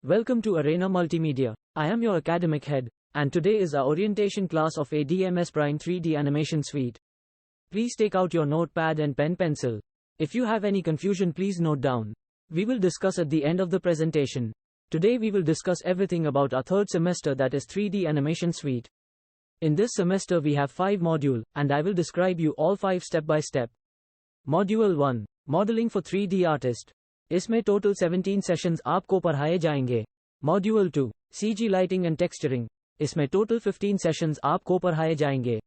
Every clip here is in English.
Welcome to Arena Multimedia. I am your academic head, and today is our orientation class of ADMS Prime 3D Animation Suite. Please take out your notepad and pencil. If you have any confusion, please note down. We will discuss at the end of the presentation. Today we will discuss everything about our third semester, that is 3D Animation Suite. In this semester we have 5 modules, and I will describe you all 5 step by step. Module 1, Modeling for 3D Artist. इसमें total 17 sessions आपको पढ़ाए जाएंगे. Module 2, CG lighting and texturing. इसमें total 15 sessions आपको पढ़ाए जाएंगे.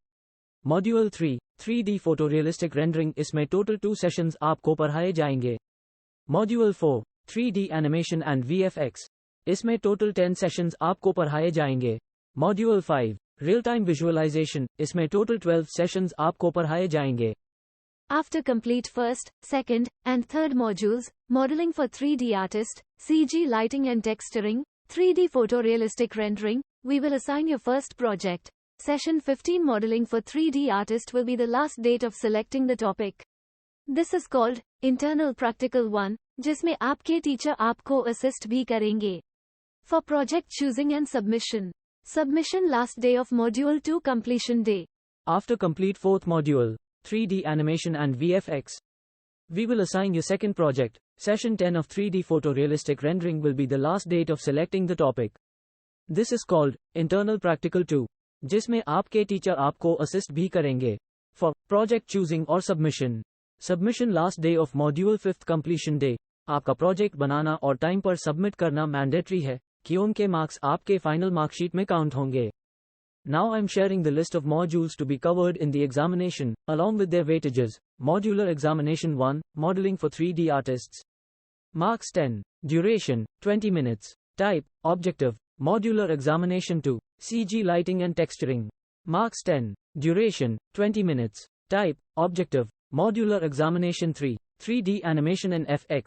Module 3, 3D photorealistic rendering. इसमें total 2 sessions आपको पढ़ाए जाएंगे. Module 4, 3D animation and VFX. इसमें टोटल 10 सेशंस आपको पढ़ाए जाएंगे. Module 5, real time visualisation. इसमें टोटल 12 सेशंस आपको पढ़ाए जाएंगे. After complete first, second, and third modules, modeling for 3D artist, CG lighting and texturing, 3D photorealistic rendering, we will assign your first project. Session 15 modeling for 3D artist will be the last date of selecting the topic. This is called internal practical 1, जिसमें आपके teacher आपको assist भी करेंगे. For project choosing and submission. Submission last day of module 2 completion day. After complete 4th module, 3D animation and VFX, we will assign you second project. Session 10 of 3D photorealistic rendering will be the last date of selecting the topic. This is called internal practical 2, जिसमें आपके teacher आपको assist भी करेंगे. For project choosing or submission. Submission last day of module 5th completion day. आपका project बनाना और time पर submit करना mandatory है, कि उनके मार्क्स आपके फाइनल मार्कशीट में काउंट होंगे. Now I am sharing the list of modules to be covered in the examination, along with their weightages. Modular Examination 1, Modeling for 3D Artists. Marks 10. Duration, 20 minutes. Type, Objective. Modular Examination 2, CG Lighting and Texturing. Marks 10. Duration, 20 minutes. Type, Objective. Modular Examination 3, 3D Animation and FX.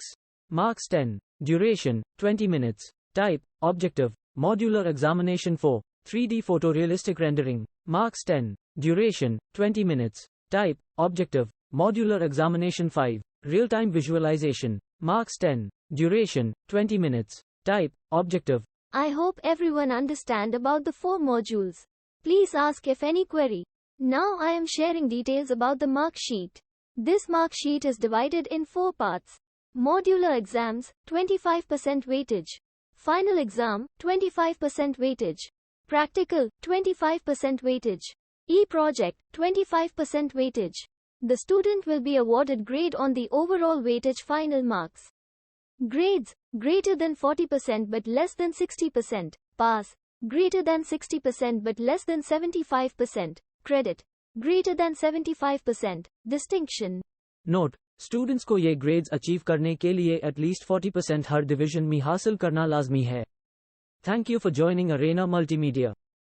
Marks 10. Duration, 20 minutes. Type, Objective. Modular Examination 4, 3D photorealistic rendering. Marks 10. Duration, 20 minutes. Type, Objective. Modular Examination 5. Real-time visualization. Marks 10. Duration, 20 minutes. Type, Objective. I hope everyone understand about the 4 modules. Please ask if any query. Now I am sharing details about the mark sheet. This mark sheet is divided in 4 parts. Modular exams, 25% weightage. Final exam, 25% weightage. Practical, 25% weightage. E-project, 25% weightage. The student will be awarded grade on the overall weightage final marks. Grades, greater than 40% but less than 60%. Pass, greater than 60% but less than 75%. Credit, greater than 75%. Distinction. Note, students को ये grades achieve करने के लिए at least 40% her division में हासिल करना लाजमी है. Thank you for joining Arena Multimedia.